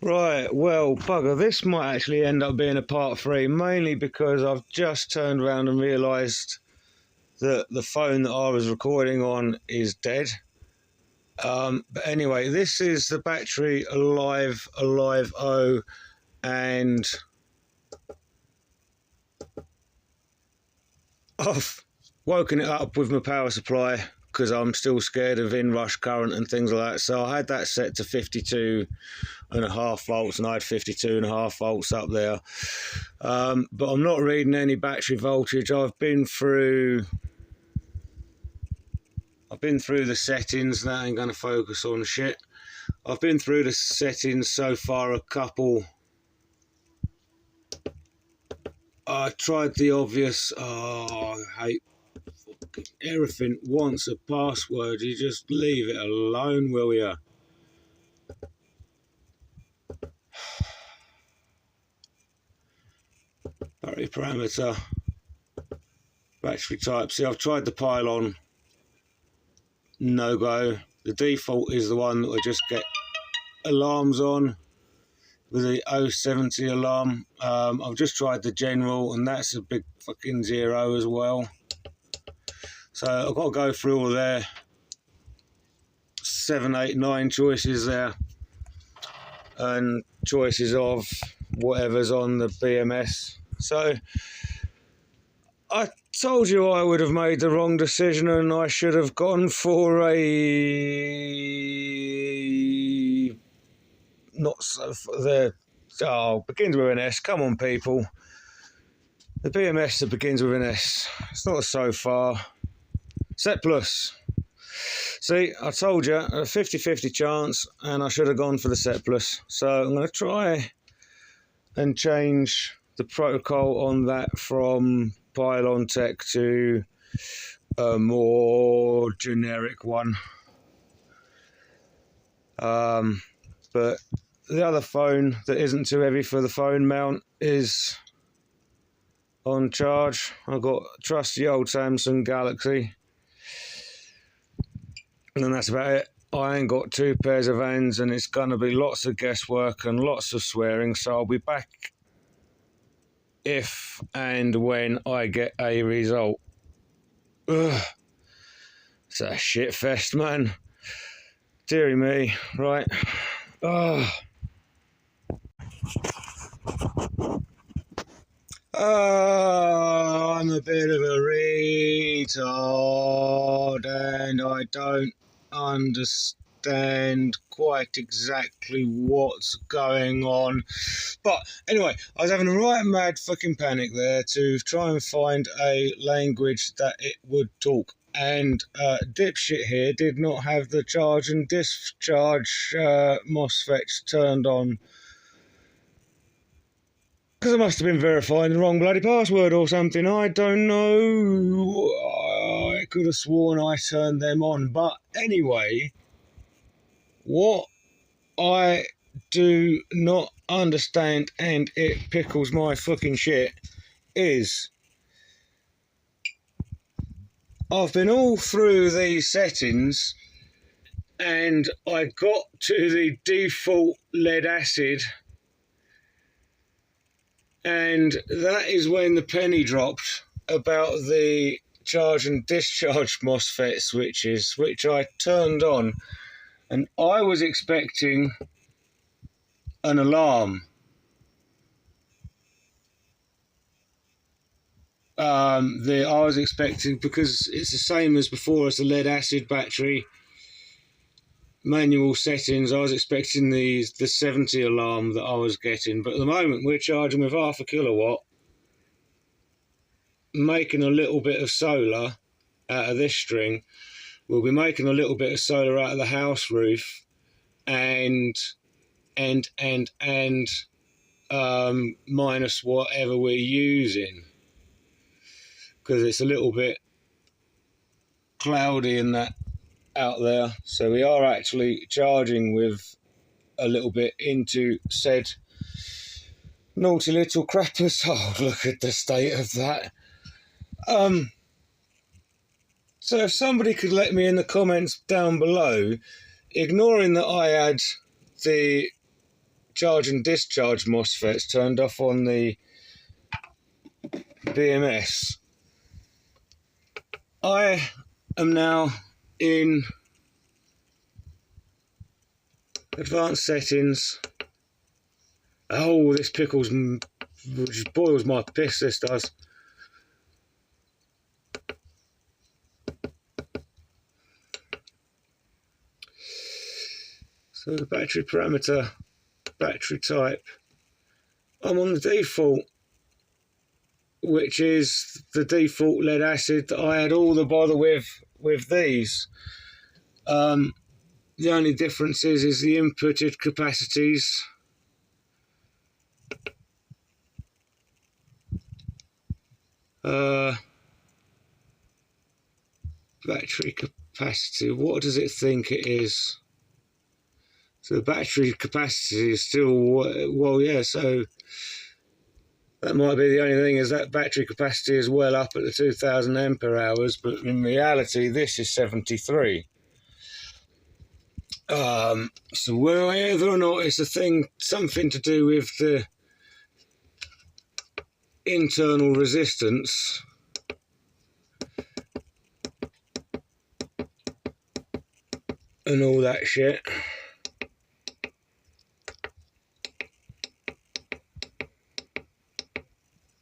Right, well, bugger, this might actually end up being a part 3, mainly because I've just turned around and realised that the phone that I was recording on is dead. But anyway, this is the battery alive O, and I've woken it up with my power supply because I'm still scared of inrush current and things like that. So I had that set to 52.5 volts, and I had 52.5 volts up there. But I'm not reading any battery voltage. I've been through the settings. That ain't going to focus on shit. I've been through the settings so far a couple. I tried the obvious. Oh, I hate fucking everything. Wants a password. You just leave it alone, will you? Battery parameter. Battery type. See, I've tried the pylon. No go. The default is the one that I just get alarms on with the 070 alarm. I've just tried the general, and that's a big fucking 0 as well. So I've got to go through all their 7, 8, 9 choices there, and choices of whatever's on the BMS. So I told you I would have made the wrong decision, and I should have gone for a not so the begins with an S. Come on, people. The BMS that begins with an S. It's not a SoFar. Set Plus. See, I told you, a 50-50 chance, and I should have gone for the Set Plus. So I'm going to try and change the protocol on that from Pylon Tech to a more generic one. But the other phone that isn't too heavy for the phone mount is on charge. I've got a trusty old Samsung Galaxy, and that's about it. I ain't got 2 pairs of hands, and it's going to be lots of guesswork and lots of swearing, so I'll be back if and when I get a result. Ugh. It's a shit fest, man. Deary me. Right. Oh, I'm a bit of a retard, and I don't understand quite exactly what's going on. But anyway, I was having a right mad fucking panic there to try and find a language that it would talk. And dipshit here did not have the charge and discharge MOSFETs turned on, because I must have been verifying the wrong bloody password or something. I don't know. I could have sworn I turned them on. But anyway, what I do not understand, and it pickles my fucking shit, is I've been all through these settings, and I got to the default lead acid, and that is when the penny dropped about the charge and discharge MOSFET switches, which I turned on, and I was expecting an alarm. I was expecting, because it's the same as before as the lead acid battery manual settings, I was expecting the 70 alarm that I was getting, but at the moment we're charging with 0.5 kilowatt, making a little bit of solar out of this string. We'll be making a little bit of solar out of the house roof, and minus whatever we're using, because it's a little bit cloudy and that out there. So we are actually charging with a little bit into said naughty little crappers. Oh, look at the state of that. So if somebody could let me in the comments down below, ignoring that I had the charge and discharge MOSFETs turned off on the BMS. I am now in advanced settings. Oh, this pickles, which boils my piss, this does. So the battery parameter, battery type, I'm on the default, which is the default lead acid that I had all the bother with these. The only difference is the inputted capacities. Battery capacity, what does it think it is? So the battery capacity is still, well, yeah, so that might be the only thing, is that battery capacity is well up at the 2000 ampere hours, but in reality this is 73. So whether or not it's a thing, something to do with the internal resistance, and all that shit.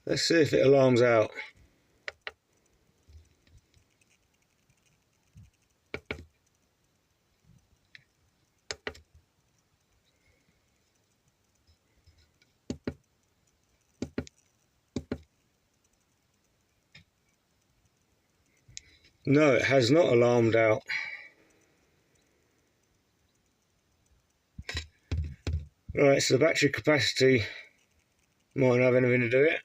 Let's see if it alarms out. No, it has not alarmed out. Right, so the battery capacity might not have anything to do with it.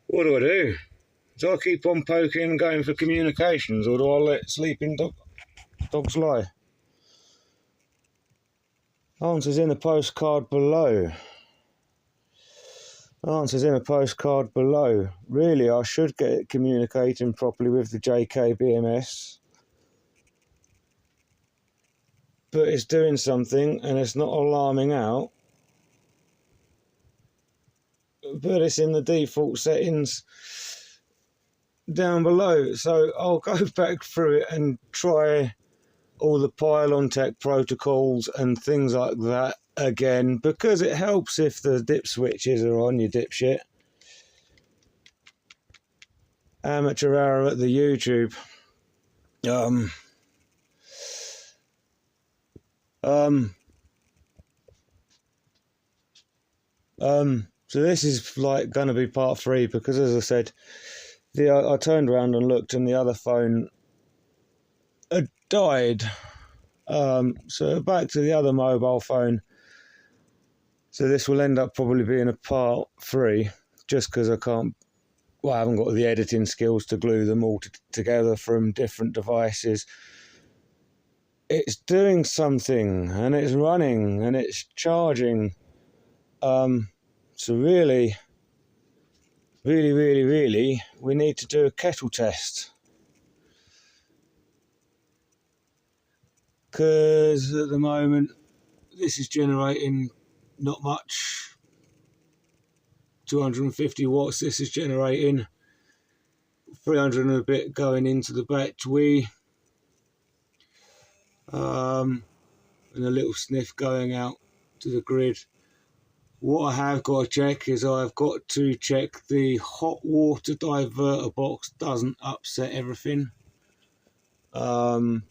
What do? Do I keep on poking and going for communications, or do I let sleeping dogs lie? Answers in the postcard below. Answers in a postcard below. Really, I should get it communicating properly with the JK BMS. But it's doing something and it's not alarming out. But it's in the default settings down below. So I'll go back through it and try all the pylon tech protocols and things like that again, because it helps if the dip switches are on, you dipshit. Amateur hour at the YouTube. So this is like going to be part 3, because as I said, I turned around and looked and the other phone had died. So back to the other mobile phone. So this will end up probably being a part 3, just because I haven't got the editing skills to glue them all together from different devices. It's doing something, and it's running, and it's charging. So really, we need to do a kettle test. Because at the moment, this is generating not much. 250 watts, this is generating 300 and a bit going into the battery. And a little sniff going out to the grid. What I have got to check is I've got to check the hot water diverter box doesn't upset everything. The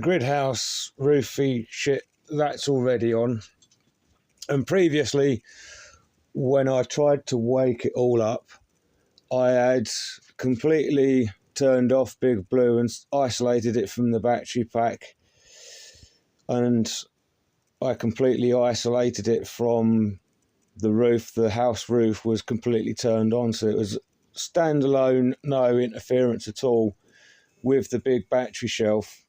grid house roofy shit, that's already on. And previously, when I tried to wake it all up, I had completely turned off Big Blue and isolated it from the battery pack, and I completely isolated it from the roof. The house roof was completely turned on, so it was standalone, no interference at all with the big battery shelf.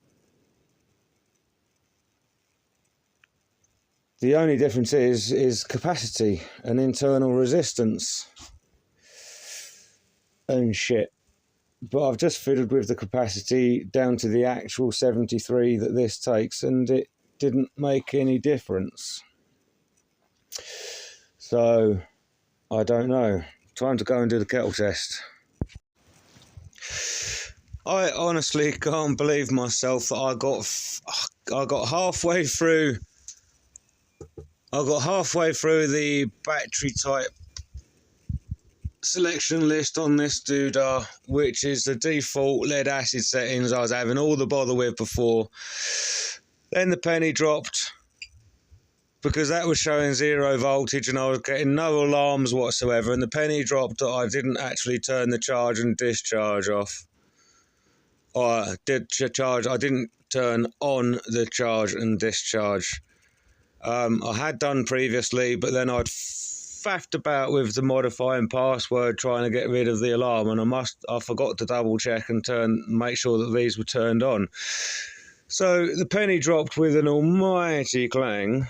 The only difference is capacity and internal resistance and shit. But I've just fiddled with the capacity down to the actual 73 that this takes, and didn't make any difference. So I don't know. Time to go and do the kettle test. I honestly can't believe myself that I got halfway through. I got halfway through the battery type selection list on this doodah, which is the default lead acid settings I was having all the bother with before. Then the penny dropped because that was showing 0 voltage and I was getting no alarms whatsoever, and the penny dropped that I didn't actually turn the charge and discharge off. I didn't turn on the charge and discharge. I had done previously, but then I'd faffed about with the modifying password trying to get rid of the alarm, and I forgot to double check and make sure that these were turned on. So the penny dropped with an almighty clang,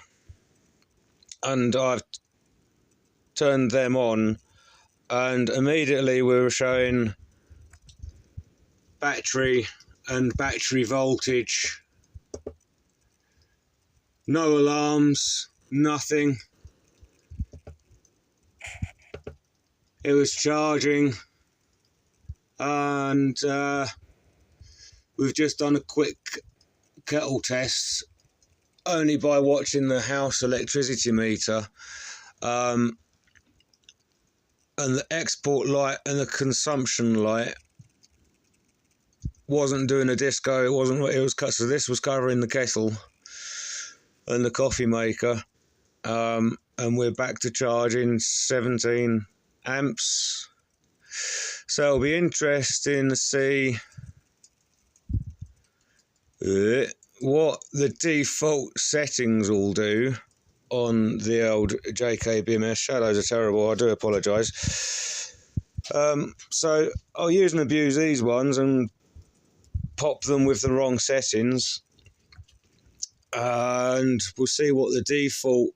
and I've turned them on, and immediately we were showing battery and battery voltage. No alarms, nothing. It was charging, and we've just done a quick kettle test only by watching the house electricity meter, and the export light and the consumption light wasn't doing a disco. It wasn't. It was cut. So this was covering the kettle and the coffee maker, and we're back to charging 17 amps. So it'll be interesting to see what the default settings will do on the old JK BMS. Shadows are terrible, I do apologise. So I'll use and abuse these ones and pop them with the wrong settings, and we'll see what the default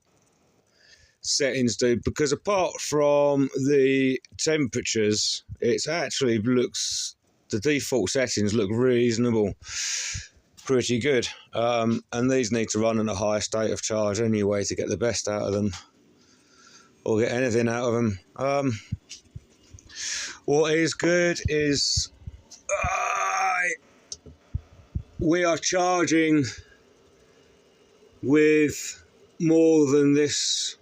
settings do, because apart from the temperatures, it's actually looks, the default settings look reasonable, pretty good, and these need to run in a high state of charge anyway to get the best out of them, or get anything out of them. What is good is we are charging with more than this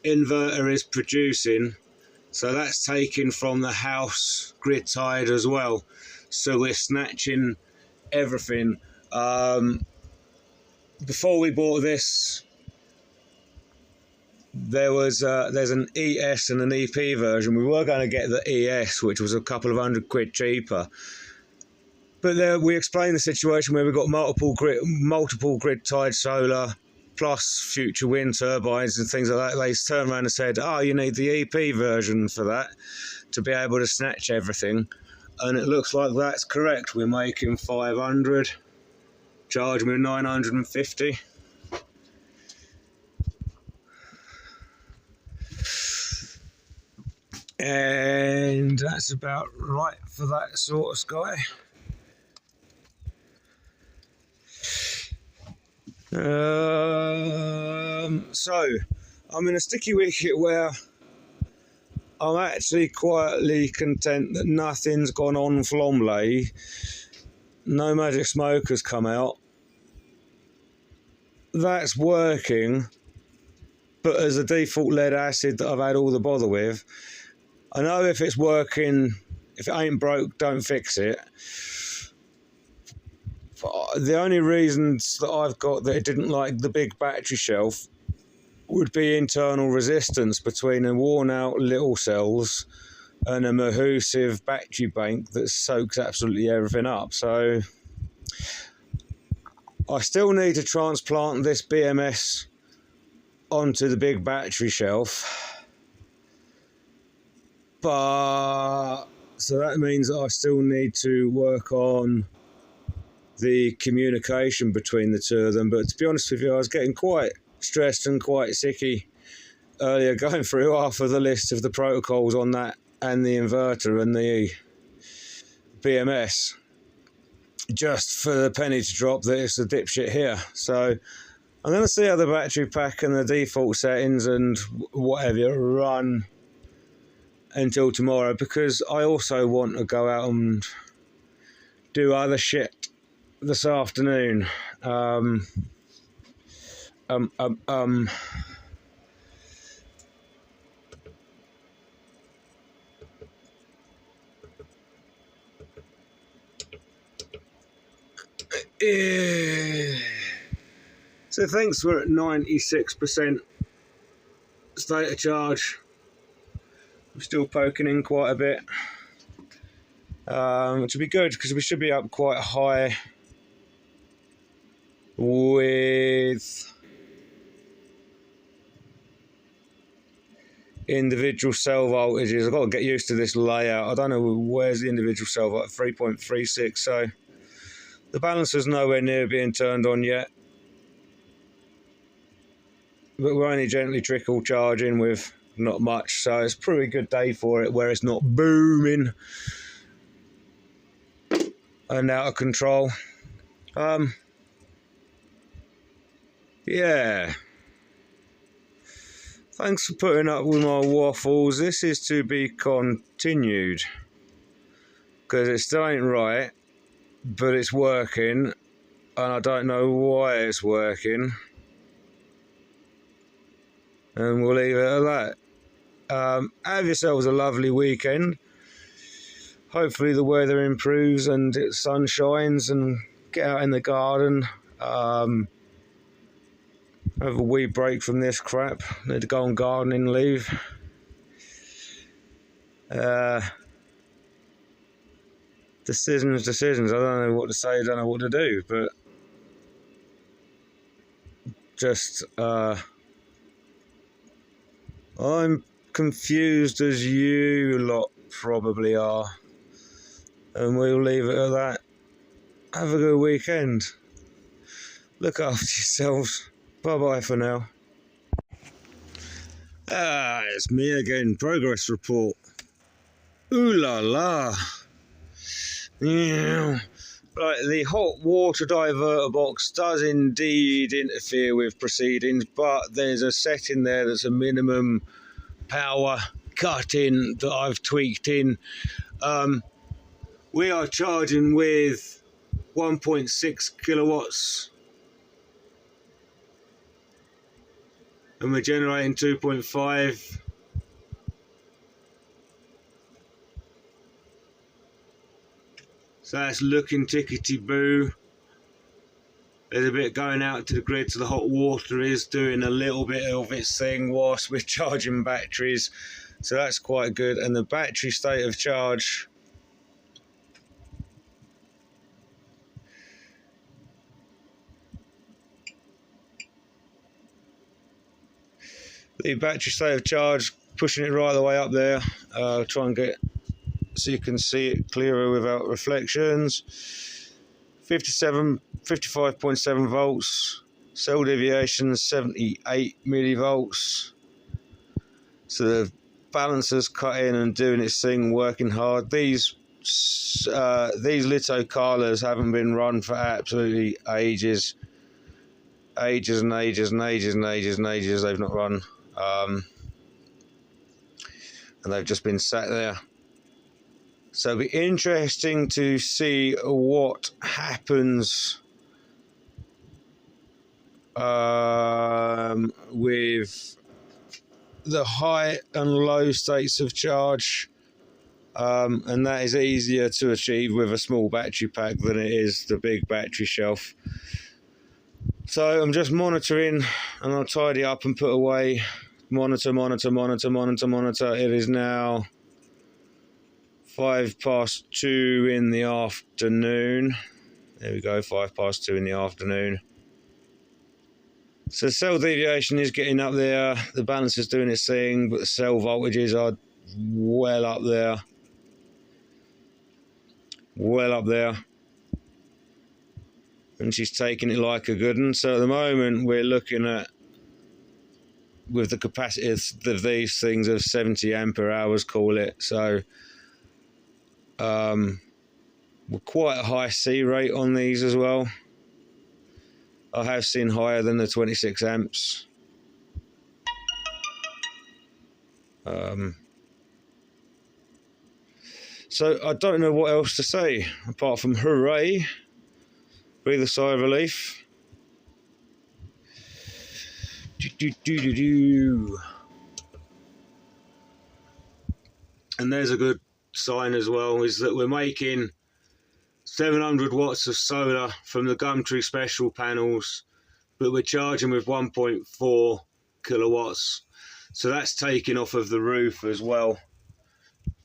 inverter is producing, so that's taken from the house grid tied as well, so we're snatching everything. Before we bought this, there's an ES and an EP version. We were going to get the ES, which was a couple of £100 cheaper, but there we explained the situation where we've got multiple grid tied solar plus future wind turbines and things like that. They turned around and said, oh, you need the EP version for that to be able to snatch everything, and it looks like that's correct. We're making 500, charging with 950. And that's about right for that sort of sky. So I'm in a sticky wicket where I'm actually quietly content that nothing's gone on Flomley. No magic smoke has come out. That's working, but as a default lead acid that I've had all the bother with, I know if it's working, if it ain't broke, don't fix it. The only reasons that I've got that it didn't like the big battery shelf would be internal resistance between the worn out little cells and a mahoosive battery bank that soaks absolutely everything up. So I still need to transplant this BMS onto the big battery shelf, but so that means that I still need to work on the communication between the two of them. But to be honest with you, I was getting quite stressed and quite sicky earlier going through half of the list of the protocols on that and the inverter and the BMS. just for the penny to drop that it's a dipshit here. So I'm going to see how the battery pack and the default settings and whatever run until tomorrow, because I also want to go out and do other shit this afternoon. So thanks, we're at 96% state of charge. I'm still poking in quite a bit, which will be good because we should be up quite high with individual cell voltages. I've got to get used to this layout. I don't know where's the individual cell voltage, 3.36, so the balancer's nowhere near being turned on yet. But we're only gently trickle charging with not much, so it's a pretty good day for it where it's not booming and out of control. Yeah. Thanks for putting up with my waffles. This is to be continued because it still ain't right, but it's working, and I don't know why it's working. And we'll leave it at that. Have yourselves a lovely weekend. Hopefully the weather improves and the sun shines, and get out in the garden. Have a wee break from this crap. Need to go on gardening leave. Decisions. I don't know what to say, I don't know what to do, but just I'm confused as you lot probably are, and we'll leave it at that. Have a good weekend. Look after yourselves. Bye bye for now. It's me again. Progress report. Ooh la la. Yeah. Right, the hot water diverter box does indeed interfere with proceedings, but there's a setting there that's a minimum power cut in that I've tweaked in. We are charging with 1.6 kilowatts and we're generating 2.5. So that's looking tickety-boo. There's a bit going out to the grid, so the hot water is doing a little bit of its thing whilst we're charging batteries. So that's quite good. And the battery state of charge, pushing it right the way up there. Try and get so you can see it clearer without reflections. 55.7 volts, cell deviation 78 millivolts. So the balancer's cut in and doing its thing, working hard. These litho collars haven't been run for absolutely ages. Ages. They've not run, and they've just been sat there. So it'll be interesting to see what happens with the high and low states of charge, and that is easier to achieve with a small battery pack than it is the big battery shelf. So I'm just monitoring, and I'll tidy up and put away. Monitor. It is now 2:05 in the afternoon. There we go, 2:05 in the afternoon. So cell deviation is getting up there. The balance is doing its thing, but the cell voltages are well up there. And she's taking it like a good one. So at the moment we're looking at, with the capacity of these things, of 70 ampere hours, call it. So quite a high C rate on these as well. I have seen higher than the 26 amps. So I don't know what else to say apart from hooray, breathe a sigh of relief. And there's a good sign as well, is that we're making 700 watts of solar from the Gumtree special panels, but we're charging with 1.4 kilowatts. So that's taking off of the roof as well.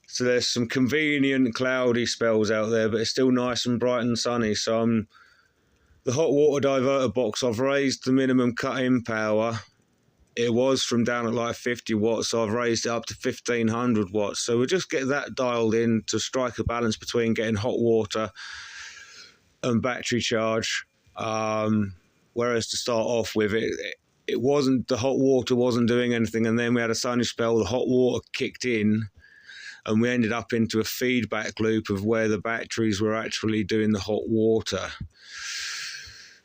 So there's some convenient cloudy spells out there, but it's still nice and bright and sunny. So the hot water diverter box, I've raised the minimum cut-in power. It was from down at like 50 watts, so I've raised it up to 1500 watts. So we'll just get that dialed in to strike a balance between getting hot water and battery charge. Whereas to start off with, it wasn't, the hot water wasn't doing anything, and then we had a sunny spell, the hot water kicked in, and we ended up into a feedback loop of where the batteries were actually doing the hot water.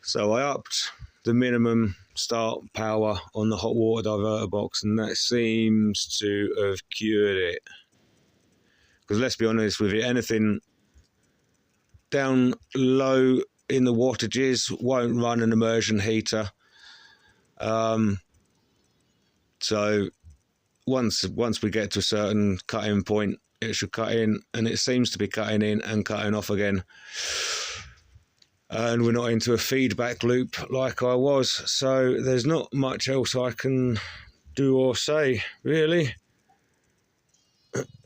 So I upped the minimum start power on the hot water diverter box, and that seems to have cured it. Because let's be honest with you, anything down low in the wattages won't run an immersion heater. So once we get to a certain cut-in point, it should cut in, and it seems to be cutting in and cutting off again. And we're not into a feedback loop like I was, so there's not much else I can do or say, really.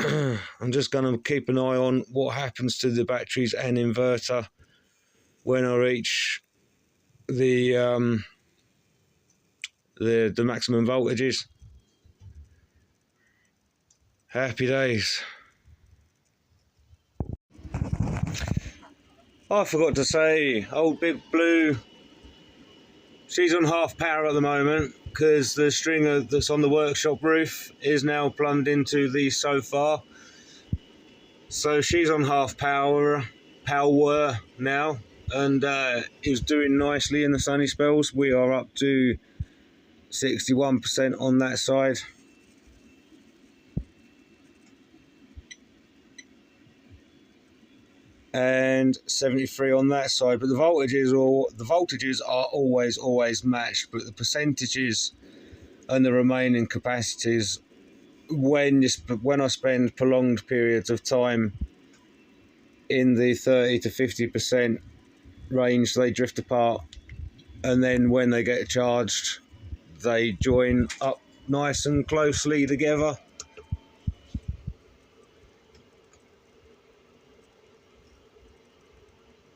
I'm just going to keep an eye on what happens to the batteries and inverter when I reach the maximum voltages. Happy days. I forgot to say, old Big Blue, she's on half power at the moment because the stringer that's on the workshop roof is now plumbed into the SoFar. So she's on half power now, and is doing nicely in the sunny spells. We are up to 61% on that side. And 73 on that side, but the voltages are always matched, but the percentages and the remaining capacities, when I spend prolonged periods of time in the 30 to 50% range, they drift apart, and then when they get charged, they join up nice and closely together.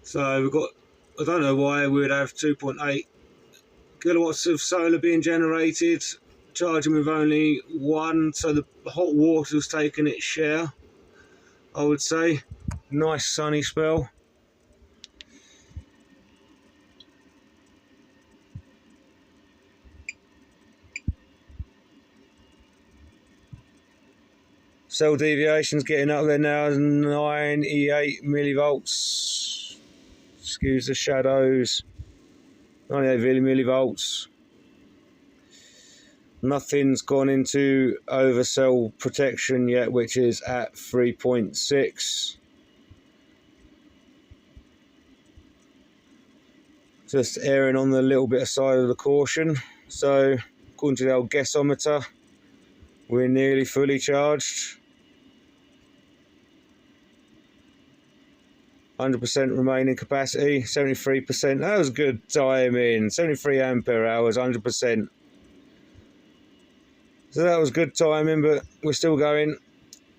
So we've got, I don't know why we would have 2.8 kilowatts of solar being generated, charging with only 1, so the hot water's taken its share, I would say. Nice sunny spell. Cell deviation's getting up there now, 98 millivolts. Excuse the shadows. 98 millivolts. Nothing's gone into overcell protection yet, which is at 3.6. Just erring on the little bit of side of the caution. So, according to the old guessometer, we're nearly fully charged. 100% remaining capacity, 73%. That was good timing. 73 ampere hours, 100%. So that was good timing, but we're still going.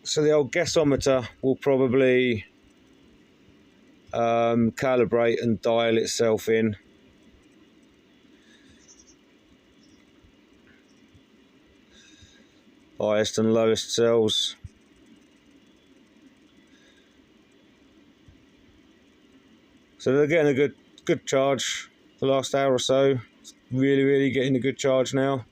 So the old guessometer will probably calibrate and dial itself in. Highest and lowest cells. So they're getting a good charge the last hour or so. Really getting a good charge now.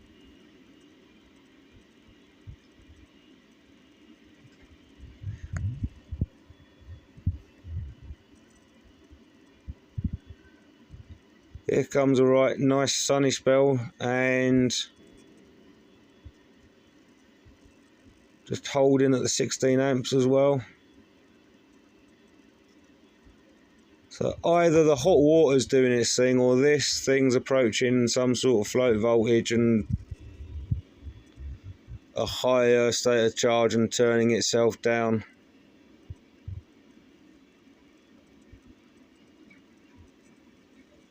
Here comes a right nice sunny spell, and just holding at the 16 amps as well. So either the hot water's doing its thing, or this thing's approaching some sort of float voltage and a higher state of charge and turning itself down.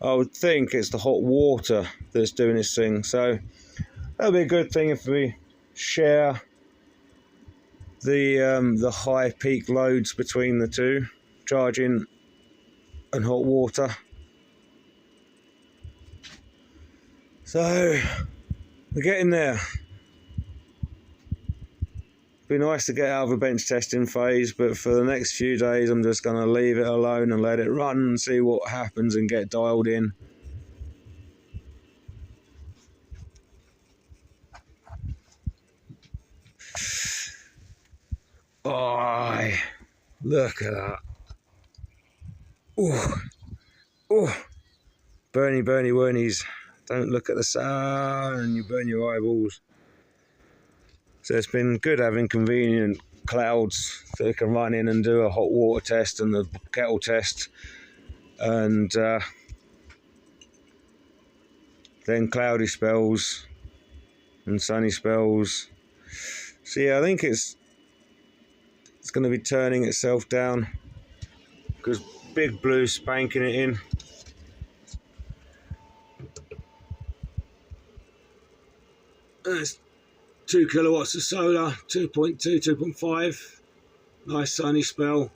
I would think it's the hot water that's doing its thing, so that'll be a good thing if we share the high peak loads between the two, charging and hot water. So we're getting there. Be nice to get out of a bench testing phase, but for the next few days I'm just going to leave it alone and let it run and see what happens and get dialed in. Oh, look at that. Oh, oh, burny wornies. Don't look at the sun and you burn your eyeballs. So it's been good having convenient clouds so we can run in and do a hot water test and the kettle test, and then cloudy spells and sunny spells. So yeah, I think it's going to be turning itself down because Big Blue's spanking it in. There's 2 kilowatts of solar, 2.2, 2.5. Nice sunny spell.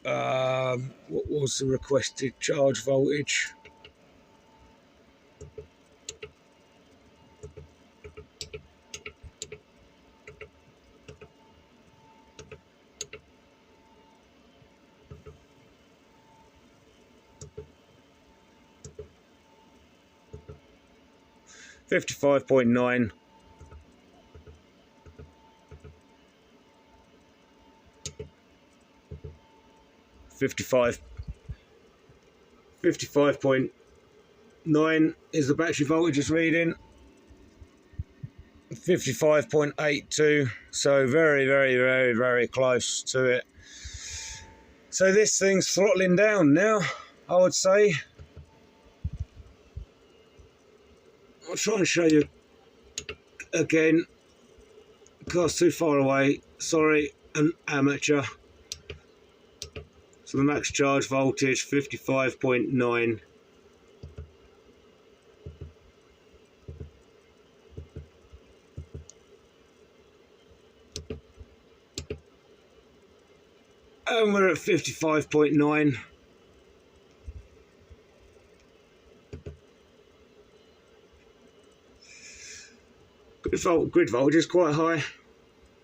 What was the requested charge voltage? $55.9. $55.9 is the battery voltage it's reading. 55.82, so very close to it. So this thing's throttling down now, I would say. I'll try and show you again because too far away. Sorry, an amateur. So the max charge voltage 55.9. And we're at 55.9. Grid voltage is quite high,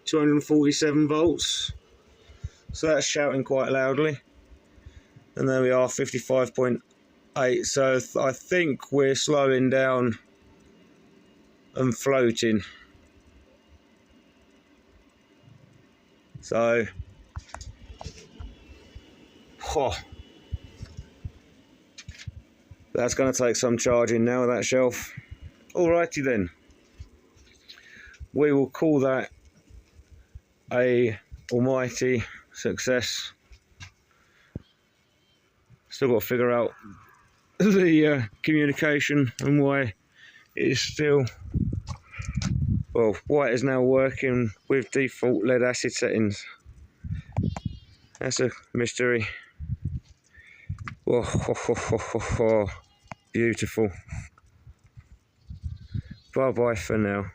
247 volts. So that's shouting quite loudly. And there we are, 55.8. So I think we're slowing down and floating. So, that's going to take some charging now, that shelf. Alrighty then. We will call that a almighty success. Still got to figure out the communication and why it is still, well, why it is now working with default lead acid settings. That's a mystery. Oh, beautiful. Bye bye for now.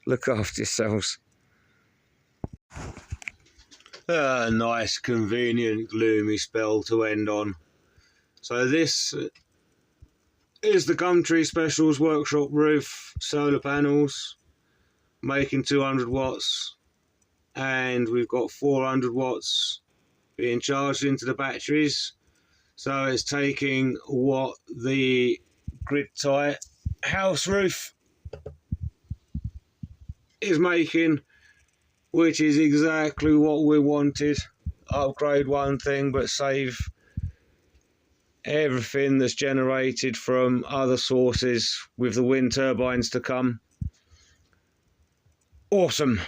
Look after yourselves. A nice, convenient, gloomy spell to end on. So this is the Gumtree Specials workshop roof solar panels, making 200 watts, and we've got 400 watts being charged into the batteries. So it's taking what the grid-tight house roof is making, which is exactly what we wanted upgrade one thing but save everything that's generated from other sources with the wind turbines to come. Awesome.